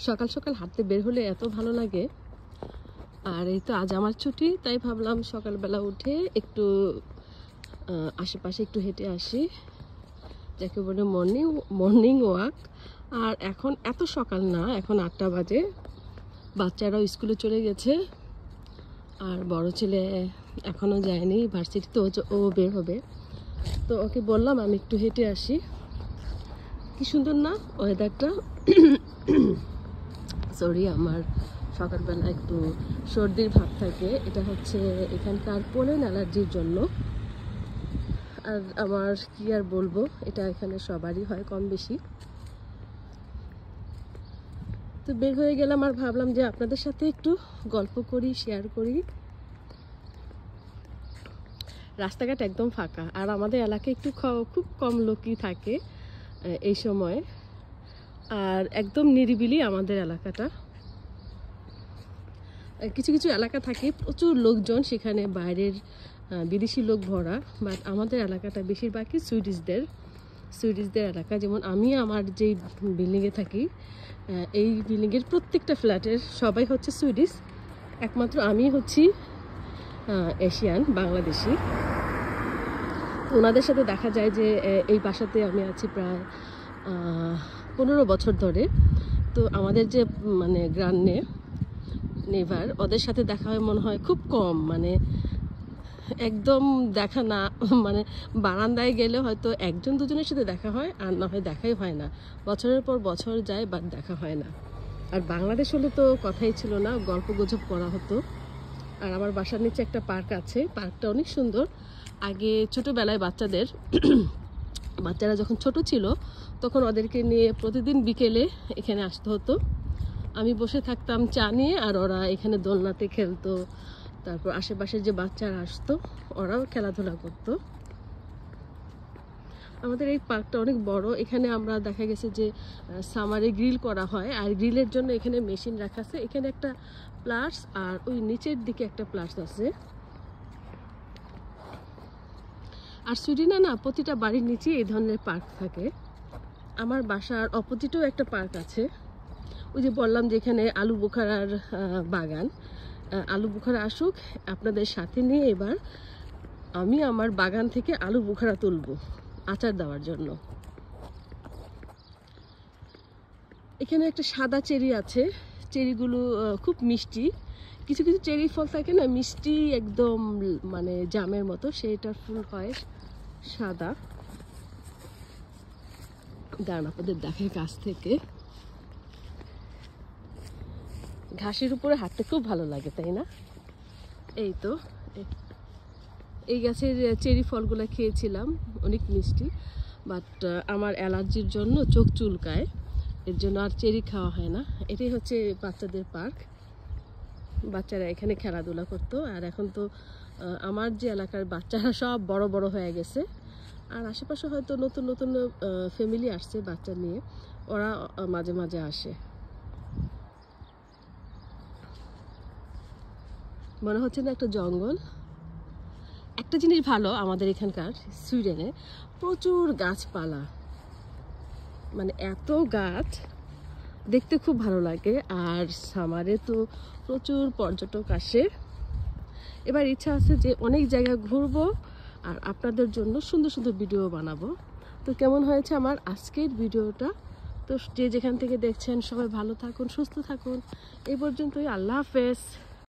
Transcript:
সকাল সকাল হাঁটতে বের হলে এত ভালো লাগে। আর এই তো আজ আমার ছুটি, তাই ভাবলাম সকালবেলা উঠে একটু আশেপাশে একটু হেঁটে আসি, যাকে বলে মর্নিং ওয়াক। আর এখন এত সকাল না, এখন 8টা বাজে, বাচ্চারাও স্কুলে চলে গেছে। আর বড় ছেলে এখনও যায়নি ভার্সিটিতে, ও বের হবে। তো ওকে বললাম আমি একটু হেঁটে আসি। কি সুন্দর না ওয়েদারটা। সরি, আমার সকালবেলা একটু সর্দির ভাব থাকে, এটা হচ্ছে এখানকার পোলেন অ্যালার্জির জন্য। আর আমার কি আর বলবো, এটা এখানে সবারই হয় কম বেশি। তো বের হয়ে গেলাম আর ভাবলাম যে আপনাদের সাথে একটু গল্প করি, শেয়ার করি। রাস্তাঘাট একদম ফাঁকা, আর আমাদের এলাকায় একটু খুব কম লোকই থাকে এই সময়। আর একদম নিরিবিলি আমাদের এলাকাটা। কিছু কিছু এলাকা থাকে প্রচুর লোকজন, সেখানে বাইরের বিদেশি লোক ভরা। বাট আমাদের এলাকাটা বেশিরভাগই সুইডিশদের এলাকা। যেমন আমি আমার যেই বিল্ডিংয়ে থাকি, এই বিল্ডিংয়ের প্রত্যেকটা ফ্ল্যাটের সবাই হচ্ছে সুইডিশ, একমাত্র আমি হচ্ছি এশিয়ান, বাংলাদেশি। ওনাদের সাথে দেখা যায় যে এই বাসাতে আমি আছি প্রায় 15 বছর ধরে। তো আমাদের যে মানে নেভার, ওদের সাথে দেখা হয় মনে হয় খুব কম, মানে একদম দেখা না। মানে বারান্দায় গেলে হয়তো একজন দুজনের সাথে দেখা হয়, আর না হয় দেখাই হয় না। বছরের পর বছর যায়, বাট দেখা হয় না। আর বাংলাদেশ হলে তো কথাই ছিল না, গল্প গুজব করা হতো। আর আমার বাসার নিচে একটা পার্ক আছে, পার্কটা অনেক সুন্দর। আগে ছোটোবেলায় বাচ্চারা যখন ছোট ছিল, তখন ওদেরকে নিয়ে প্রতিদিন বিকেলে এখানে আসতে হতো। আমি বসে থাকতাম চা নিয়ে, আর ওরা এখানে দোলনাতে খেলতো। তারপর আশেপাশের যে বাচ্চারা আসতো, ওরাও খেলাধুলা করতো। আমাদের এই পার্কটা অনেক বড়। এখানে আমরা দেখা গেছে যে সামারে গ্রিল করা হয়, আর গ্রিলের জন্য এখানে মেশিন রাখা আছে। এখানে একটা প্লাস, আর ওই নিচের দিকে একটা প্লাস আছে। আর সুইডেনে না প্রতিটা বাড়ির নিচে এই ধরনের পার্ক থাকে। আমার বাসার অপোজিটেও একটা পার্ক আছে। ওই যে বললাম যে এখানে আলু বোখারার বাগান। আলু বোখারা আসুক, আপনাদের সাথে নিয়ে এবার আমি আমার বাগান থেকে আলু বোখারা তুলবো আচার দেওয়ার জন্য। এখানে একটা সাদা চেরি আছে, চেরিগুলো খুব মিষ্টি। কিছু কিছু চেরি ফল থাকে না মিষ্টি একদম, মানে জামের মতো, সেটার ফুল হয় সাদা। দাঁড়ান আপনাদের দেখে কাছ থেকে। ঘাসের উপরে হাঁটতে খুব ভালো লাগে, তাই না? এই তো এই গাছের চেরি ফলগুলো খেয়েছিলাম, অনেক মিষ্টি। বাট আমার অ্যালার্জির জন্য চোখ চুলকায়, এর জন্য আর চেরি খাওয়া হয় না। এটাই হচ্ছে বাচ্চাদের পার্ক, বাচ্চারা এখানে খেলাধুলা করতো। আর এখন তো আমার যে এলাকার বাচ্চারা সব বড় বড় হয়ে গেছে, আর আশেপাশে হয়তো নতুন নতুন ফ্যামিলি আসছে বাচ্চা নিয়ে, ওরা মাঝে মাঝে আসে। মনে হচ্ছে না একটা জঙ্গল। একটা জিনিস ভালো আমাদের এখানকার সুইডেনে, প্রচুর গাছপালা, মানে এত গাছ, দেখতে খুব ভালো লাগে। আর সামারে তো প্রচুর পর্যটক আসে। এবার ইচ্ছা আছে যে অনেক জায়গা ঘুরবো, আর আপনাদের জন্য সুন্দর সুন্দর ভিডিও বানাবো। তো কেমন হয়েছে আমার আজকের ভিডিওটা? তো যে যেখান থেকে দেখছেন সবাই ভালো থাকুন, সুস্থ থাকুন। এই পর্যন্তই, আল্লাহ হাফেজ।